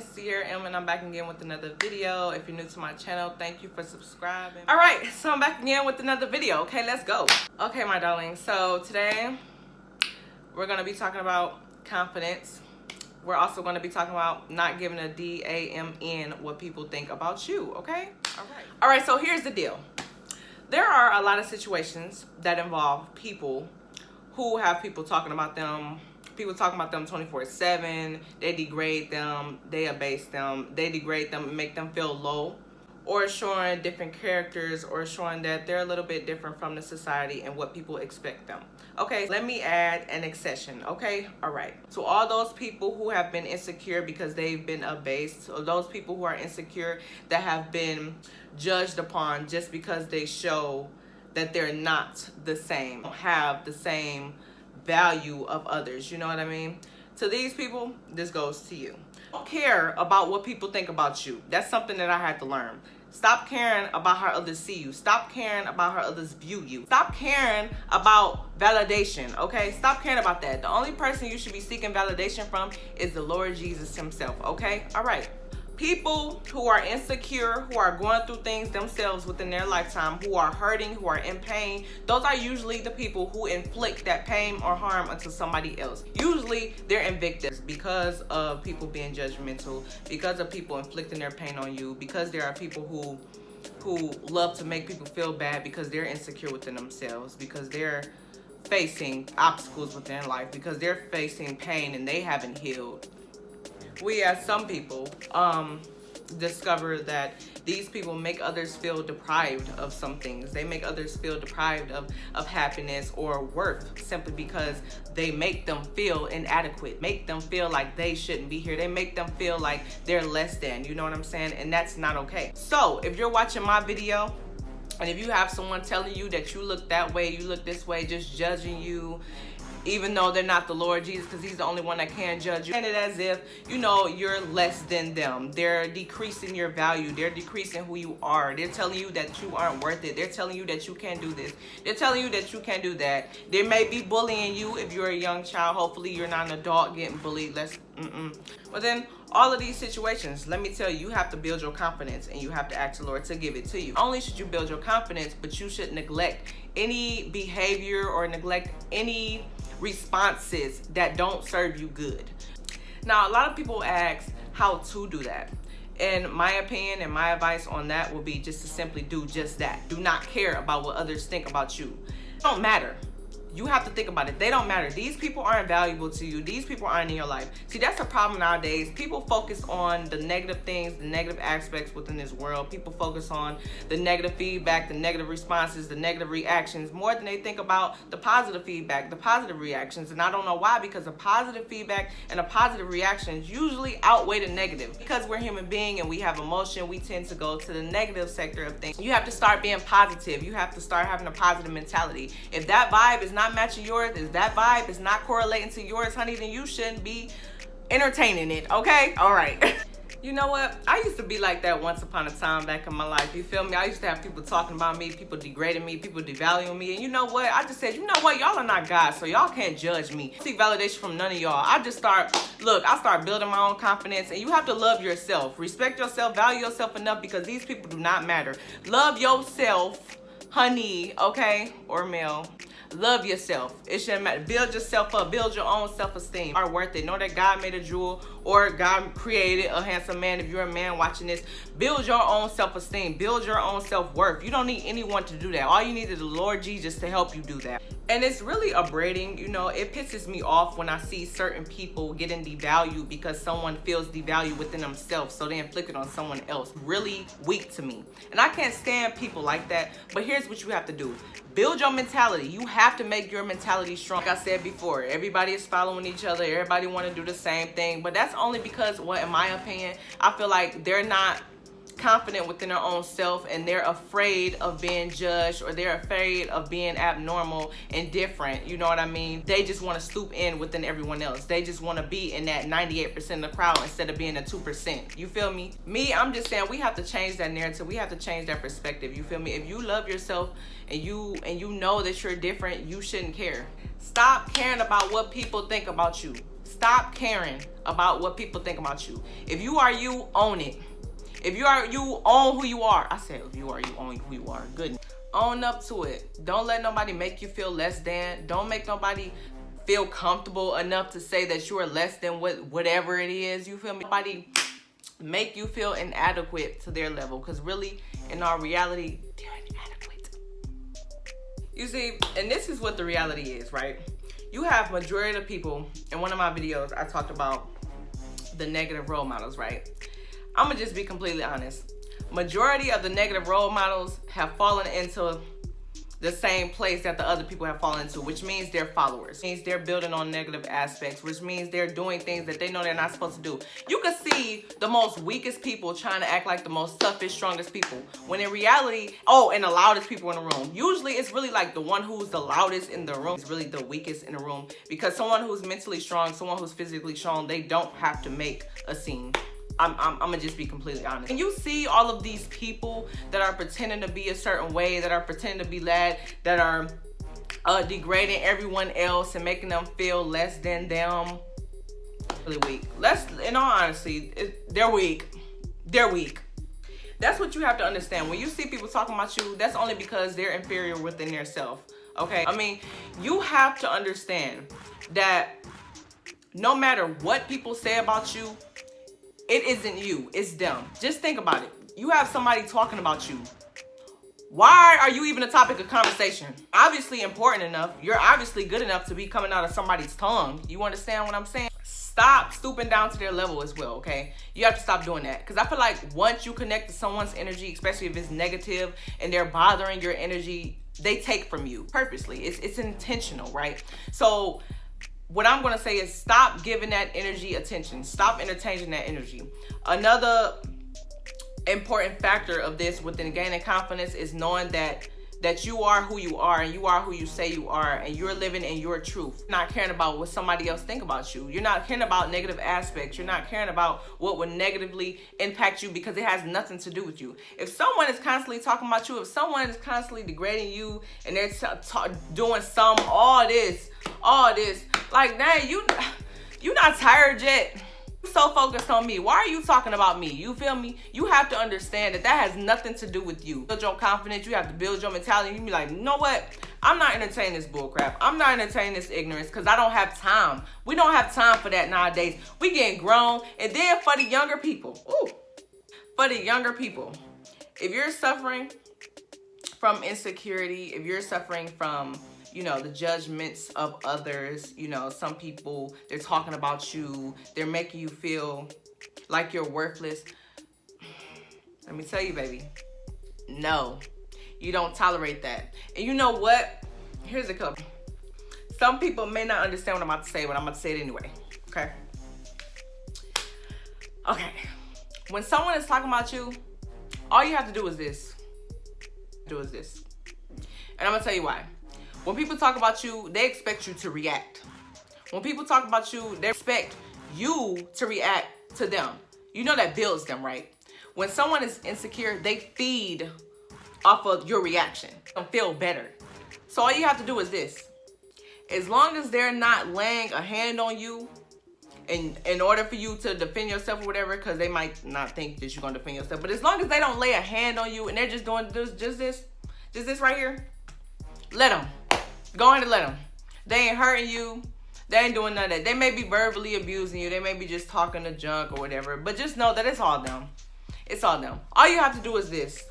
it's Youre, and I'm back again with another video. If you're new to my channel, thank you for subscribing. All right, so I'm back again with another video. Okay, let's go. Okay, my darling, so today we're gonna be talking about confidence. We're also gonna be talking about not giving a damn what people think about you, okay? All right, so here's the deal. There are a lot of situations that involve people who have people talking about them 24/7. They degrade them, they abase them, they degrade them and make them feel low, or showing different characters, or showing that they're a little bit different from the society and what people expect them. Okay, let me add an exception, okay? All right, so all those people who have been insecure because they've been abased, or those people who are insecure that have been judged upon just because they show that they're not the same, have the same value of others, you know what I mean? To these people, this goes to you. Don't care about what people think about you. That's something that I had to learn. Stop caring about how others see you. Stop caring about how others view you. Stop caring about validation, okay? Stop caring about that. The only person you should be seeking validation from is the Lord Jesus himself, okay? All right. People who are insecure, who are going through things themselves within their lifetime, who are hurting, who are in pain, those are usually the people who inflict that pain or harm onto somebody else. Usually they're in victims because of people being judgmental, because of people inflicting their pain on you, because there are people who love to make people feel bad because they're insecure within themselves, because they're facing obstacles within life, because they're facing pain and they haven't healed. We as some people discover that these people make others feel deprived of some things. They make others feel deprived of happiness or worth simply because they make them feel inadequate, make them feel like they shouldn't be here. They make them feel like they're less than, you know what I'm saying? And that's not okay. So if you're watching my video and if you have someone telling you that you look that way, you look this way, just judging you, even though they're not the Lord Jesus, because he's the only one that can judge you, and it as if, you know, you're less than them. They're decreasing your value. They're decreasing who you are. They're telling you that you aren't worth it. They're telling you that you can't do this. They're telling you that you can't do that. They may be bullying you if you're a young child. Hopefully you're not an adult getting bullied. But then all of these situations, let me tell you, you have to build your confidence and you have to ask the Lord to give it to you. Not only should you build your confidence, but you should neglect any behavior or neglect any responses that don't serve you good. Now, a lot of people ask how to do that. And my opinion and my advice on that will be just to simply do just that. Do not care about what others think about you. It don't matter. You have to think about it. They don't matter. These people aren't valuable to you. These people aren't in your life. See, that's a problem nowadays. People focus on the negative things, the negative aspects within this world. People focus on the negative feedback, the negative responses, the negative reactions, more than they think about the positive feedback, the positive reactions. And I don't know why, because the positive feedback and the positive reactions usually outweigh the negative. Because we're human beings and we have emotion, we tend to go to the negative sector of things. You have to start being positive. You have to start having a positive mentality. If that vibe is not matching yours, if that vibe is not correlating to yours, honey, then you shouldn't be entertaining it, okay? All right. You know what? I used to be like that once upon a time back in my life. You feel me? I used to have people talking about me, people degrading me, people devaluing me. And you know what? I just said, you know what? Y'all are not God, so y'all can't judge me. I seek validation from none of y'all. I start building my own confidence, and you have to love yourself. Respect yourself, value yourself enough, because these people do not matter. Love yourself, honey, okay? Or male. Love yourself. It shouldn't matter. Build yourself up. Build your own self-esteem. Are worth it. Know that God made a jewel, or God created a handsome man. If you're a man watching this, build your own self-esteem. Build your own self-worth. You don't need anyone to do that. All you need is the Lord Jesus to help you do that. And it's really upbraiding, you know, it pisses me off when I see certain people getting devalued because someone feels devalued within themselves, so they inflict it on someone else. Really weak to me. And I can't stand people like that, but here's what you have to do. Build your mentality. You have to make your mentality strong. Like I said before, everybody is following each other. Everybody want to do the same thing, but that's only because, well, in my opinion, I feel like they're not confident within their own self, and they're afraid of being judged, or they're afraid of being abnormal and different. You know what I mean? They just want to stoop in within everyone else. They just want to be in that 98% of the crowd instead of being the 2%. You feel me? I'm just saying, we have to change that narrative. We have to change that perspective. You feel me? If you love yourself and you know that you're different, you shouldn't care. Stop caring about what people think about you. Stop caring about what people think about you. If you are you, own it. If you are you, own who you are. I said if you are you, own who you are. Good. Own up to it. Don't let nobody make you feel less than. Don't make nobody feel comfortable enough to say that you are less than whatever it is. You feel me? Nobody make you feel inadequate to their level, because really, in our reality, they're inadequate. You see, and this is what the reality is, right? You have majority of people. In one of my videos, I talked about the negative role models, right? I'm gonna just be completely honest. Majority of the negative role models have fallen into the same place that the other people have fallen into, which means they're followers. It means they're building on negative aspects, which means they're doing things that they know they're not supposed to do. You can see the most weakest people trying to act like the most toughest, strongest people, when in reality, and the loudest people in the room. Usually it's really like the one who's the loudest in the room is really the weakest in the room, because someone who's mentally strong, someone who's physically strong, they don't have to make a scene. I'm gonna just be completely honest. And you see all of these people that are pretending to be a certain way, that are pretending to be that are degrading everyone else and making them feel less than them. Really weak. In all honesty, they're weak. They're weak. That's what you have to understand. When you see people talking about you, that's only because they're inferior within their self. Okay? I mean, you have to understand that no matter what people say about you, it isn't you, it's them. Just think about it. You have somebody talking about you. Why are you even a topic of conversation? Obviously important enough. You're obviously good enough to be coming out of somebody's tongue. You understand what I'm saying? Stop stooping down to their level as well, okay? You have to stop doing that. Because I feel like once you connect to someone's energy, especially if it's negative and they're bothering your energy, they take from you purposely. It's intentional, right? So what I'm going to say is stop giving that energy attention. Stop entertaining that energy. Another important factor of this within gaining confidence is knowing that you are who you are, and you are who you say you are, and you're living in your truth. You're not caring about what somebody else think about you. You're not caring about negative aspects. You're not caring about what would negatively impact you, because it has nothing to do with you. If someone is constantly talking about you, if someone is constantly degrading you, and they're doing all this, like, now you not tired yet? You're so focused on me. Why are you talking about me? You feel me? You have to understand that has nothing to do with you. Build your confidence. You have to build your mentality. You be like, you know what? I'm not entertaining this bullcrap. I'm not entertaining this ignorance, because I don't have time. We don't have time for that nowadays. We getting grown. And then for the younger people, if you're suffering from insecurity, if you're suffering from the judgments of others, some people, they're talking about you, they're making you feel like you're worthless. Let me tell you, baby, no, you don't tolerate that. And you know what? Here's a couple. Some people may not understand what I'm about to say, but I'm about to say it anyway, okay? Okay, when someone is talking about you, all you have to do is this. And I'm gonna tell you why. When people talk about you, they expect you to react. When people talk about you, they expect you to react to them. You know that builds them, right? When someone is insecure, they feed off of your reaction and feel better. So all you have to do is this. As long as they're not laying a hand on you in order for you to defend yourself or whatever, because they might not think that you're going to defend yourself. But as long as they don't lay a hand on you and they're just doing just this right here, let them. Go ahead and let them. They ain't hurting you. They ain't doing none of that. They may be verbally abusing you. They may be just talking to junk or whatever. But just know that it's all them. It's all them. All you have to do is this.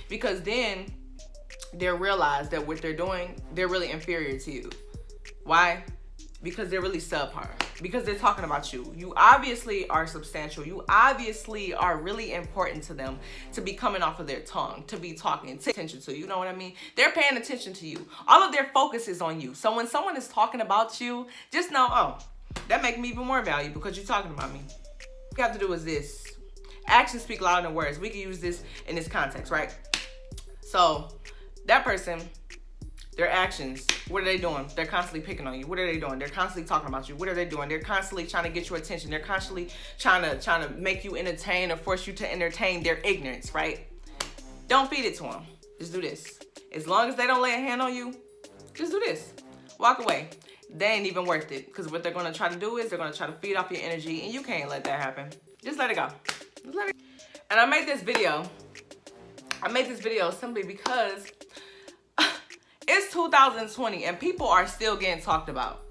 Because then they'll realize that what they're doing, they're really inferior to you. Why? Because they're really subpar. Because they're talking about you. You obviously are substantial. You obviously are really important to them to be coming off of their tongue, to be talking, take attention to. You know what I mean? They're paying attention to you. All of their focus is on you. So when someone is talking about you, just know, that makes me even more valuable because you're talking about me. What you have to do is this. Actions speak louder than words. We can use this in this context, right? So that person, their actions, what are they doing? They're constantly picking on you. What are they doing? They're constantly talking about you. What are they doing? They're constantly trying to get your attention. They're constantly trying to make you entertain or force you to entertain their ignorance, right? Don't feed it to them. Just do this. As long as they don't lay a hand on you, just do this. Walk away. they ain't even worth it. Because what they're going to try to do is they're going to try to feed off your energy, and you can't let that happen. Just let it go. Just let it go. And I made this video. Simply because it's 2020 and people are still getting talked about.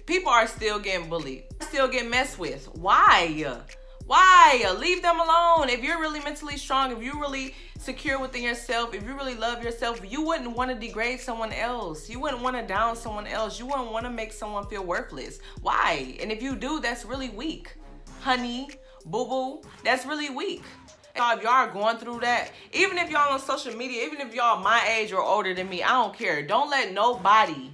People are still getting bullied. Still getting messed with. Why? Why? Leave them alone. If you're really mentally strong, if you're really secure within yourself, if you really love yourself, you wouldn't want to degrade someone else. You wouldn't want to down someone else. You wouldn't want to make someone feel worthless. Why? And if you do, that's really weak. Honey, boo-boo, that's really weak. If y'all are going through that, even if y'all on social media, even if y'all my age or older than me, I don't care. Don't let nobody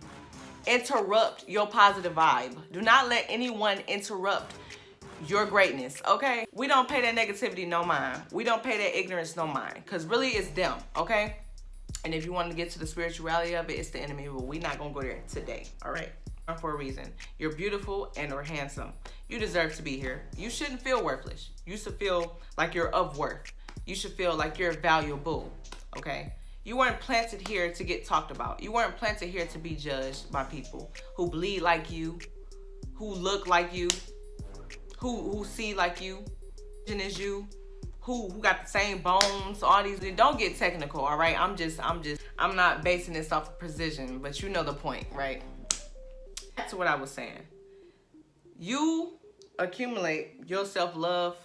interrupt your positive vibe. Do not let anyone interrupt your greatness, okay? We don't pay that negativity no mind. We don't pay that ignorance no mind, because really it's them, okay? And if you want to get to the spirituality of it, it's the enemy, but we're not going to go there today, all right? For a reason. You're beautiful and or handsome. You deserve to be here. You shouldn't feel worthless. You should feel like you're of worth. You should feel like you're valuable, okay? You weren't planted here to get talked about. You weren't planted here to be judged by people who bleed like you, who look like you, who see like you, and is you, who got the same bones, all these. Don't get technical, all right? I'm not basing this off of precision, but you know the point, right? That's what I was saying. You accumulate your self-love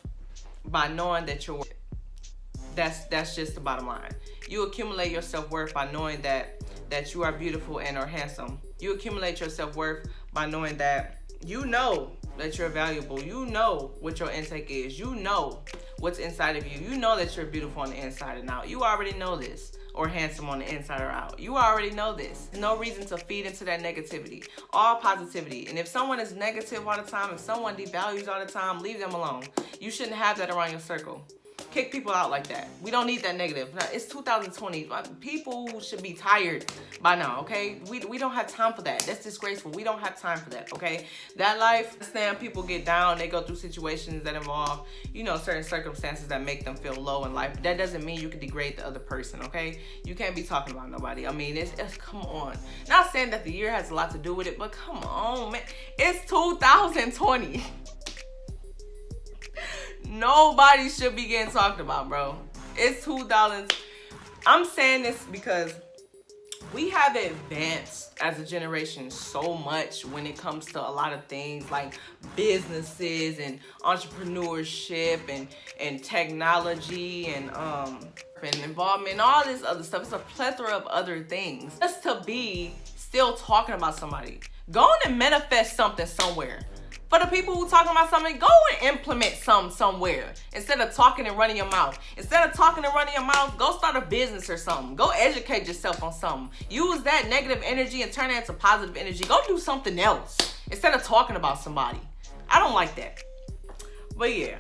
by knowing that you're worth it. That's just the bottom line. You accumulate your self-worth by knowing that you are beautiful and or handsome. You accumulate your self-worth by knowing that you know that you're valuable. You know what your intake is. You know what's inside of you. You know that you're beautiful on the inside and out. You already know this. Or handsome on the inside or out. You already know this. No reason to feed into that negativity. All positivity. And if someone is negative all the time, if someone devalues all the time, leave them alone. You shouldn't have that around your circle. Kick people out like that. We don't need that negative. It's 2020. People should be tired by now, okay? We don't have time for that. That's disgraceful. We don't have time for that, okay? That life, people get down. They go through situations that involve, certain circumstances that make them feel low in life. But that doesn't mean you can degrade the other person, okay? You can't be talking about nobody. I mean, it's come on. Not saying that the year has a lot to do with it, but come on, man. It's 2020. Nobody should be getting talked about, bro. It's 2000. I'm saying this because we have advanced as a generation so much when it comes to a lot of things like businesses and entrepreneurship and technology and involvement and all this other stuff. It's a plethora of other things. Just to be still talking about somebody. Go on and manifest something somewhere. For the people who talking about something, go and implement something somewhere. Instead of talking and running your mouth. Instead of talking and running your mouth, go start a business or something. Go educate yourself on something. Use that negative energy and turn it into positive energy. Go do something else instead of talking about somebody. I don't like that. But yeah.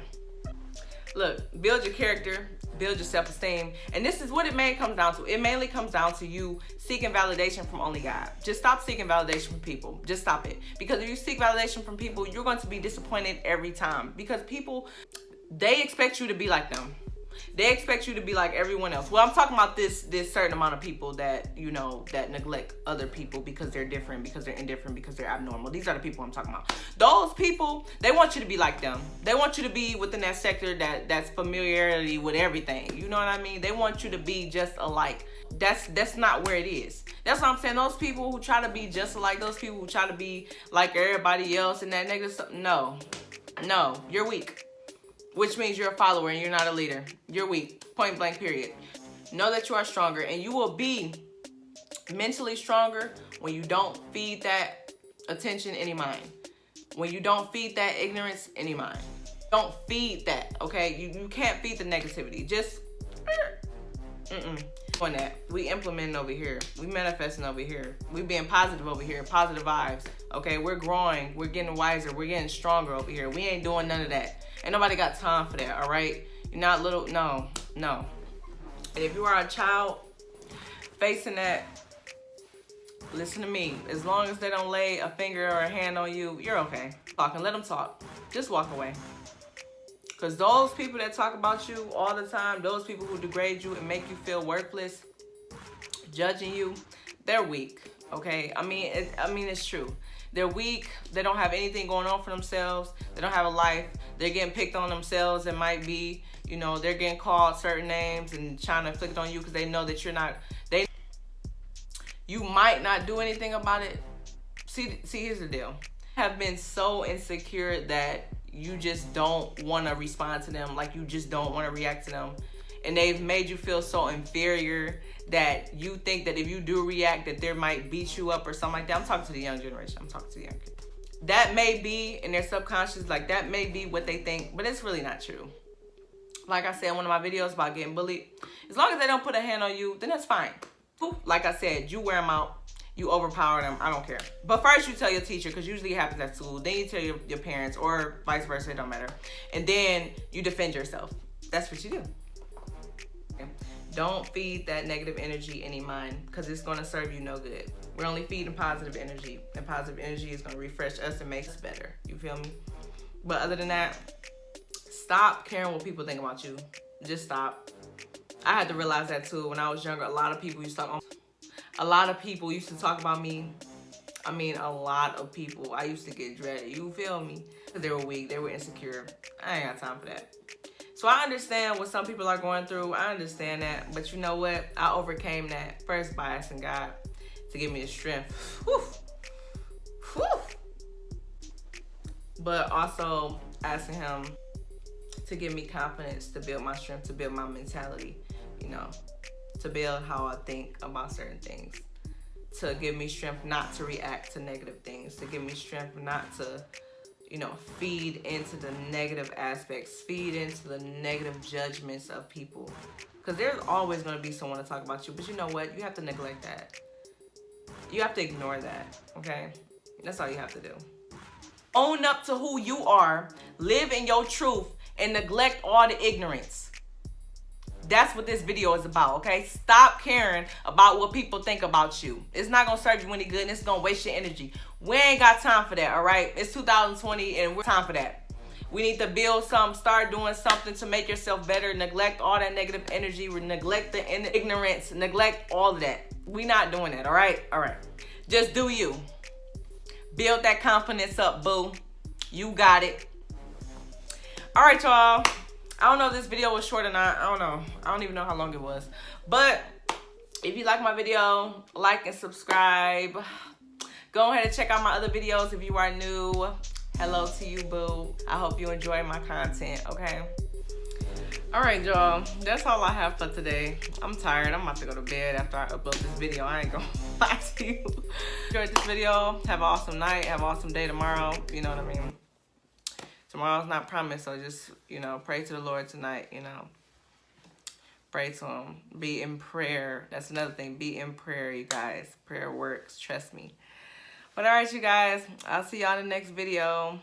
Look, build your character, build your self-esteem. And this is what it mainly comes down to. It mainly comes down to you seeking validation from only God. Just stop seeking validation from people. Just stop it. Because if you seek validation from people, you're going to be disappointed every time. Because people, they expect you to be like them. They expect you to be like everyone else. Well, I'm talking about this certain amount of people that, that neglect other people because they're different, because they're indifferent, because they're abnormal. These are the people I'm talking about. Those people, they want you to be like them. They want you to be within that sector that's familiarity with everything. You know what I mean? They want you to be just alike. That's not where it is. That's what I'm saying. Those people who try to be just alike, those people who try to be like everybody else and that negative stuff, no, you're weak. Which means you're a follower and you're not a leader. You're weak. Point blank, period. Know that you are stronger, and you will be mentally stronger when you don't feed that attention any mind. When you don't feed that ignorance any mind. Don't feed that, okay? You can't feed the negativity. Just on that. We implementing over here. We manifesting over here. We being positive over here. Positive vibes. Okay, we're growing. We're getting wiser. We're getting stronger over here. We ain't doing none of that. Ain't nobody got time for that, all right? You're not little, no. And if you are a child facing that, listen to me. As long as they don't lay a finger or a hand on you, you're okay. Talk and let them talk. Just walk away. Because those people that talk about you all the time, those people who degrade you and make you feel worthless, judging you, they're weak. Okay, I mean it's true. They're weak. They don't have anything going on for themselves. They don't have a life. They're getting picked on themselves. It might be, you know, they're getting called certain names and trying to inflict on you because they know that you're not. You might not do anything about it. See, here's the deal. Have been so insecure that you just don't want to respond to them, like you just don't want to react to them, and they've made you feel so inferior that you think that if you do react that they might beat you up or something like that. I'm talking to the young generation. I'm talking to the young kids. That may be in their subconscious, like that may be what they think, but it's really not true. Like I said in one of my videos about getting bullied, as long as they don't put a hand on you, then that's fine. Like I said, you wear them out. You overpower them. I don't care. But first you tell your teacher, because usually it happens at school. Then you tell your parents, or vice versa. It don't matter. And then you defend yourself. That's what you do. Okay? Don't feed that negative energy any mind, because it's going to serve you no good. We're only feeding positive energy. And positive energy is going to refresh us and make us better. You feel me? But other than that, stop caring what people think about you. Just stop. I had to realize that too. When I was younger, a lot of people used to talk about me. I mean, a lot of people. I used to get dreaded. You feel me? Because they were weak. They were insecure. I ain't got time for that. So I understand what some people are going through. I understand that. But you know what? I overcame that first by asking God to give me the strength. Whew. Whew. But also asking him to give me confidence, to build my strength, to build my mentality, you know, to build how I think about certain things, to give me strength not to react to negative things, to give me strength not to, you know, feed into the negative aspects, feed into the negative judgments of people. Because there's always going to be someone to talk about you, but you know what? You have to neglect that. You have to ignore that, okay? That's all you have to do. Own up to who you are, live in your truth, and neglect all the ignorance. That's what this video is about, okay? Stop caring about what people think about you. It's not going to serve you any good, and it's going to waste your energy. We ain't got time for that, all right? It's 2020, and we're time for that. We need to build something, start doing something to make yourself better. Neglect all that negative energy. Neglect the ignorance. Neglect all of that. We not doing that, all right? All right. Just do you. Build that confidence up, boo. You got it. All right, y'all. I don't know if this video was short or not. I don't know. I don't even know how long it was. But if you like my video, like and subscribe. Go ahead and check out my other videos if you are new. Hello to you, boo. I hope you enjoy my content, okay? All right, y'all. That's all I have for today. I'm tired. I'm about to go to bed after I upload this video. I ain't gonna lie to you. Enjoyed this video. Have an awesome night. Have an awesome day tomorrow. You know what I mean? Tomorrow's not promised, so just, you know, pray to the Lord tonight, you know. Pray to him. Be in prayer. That's another thing. Be in prayer, you guys. Prayer works. Trust me. But all right, you guys. I'll see y'all in the next video.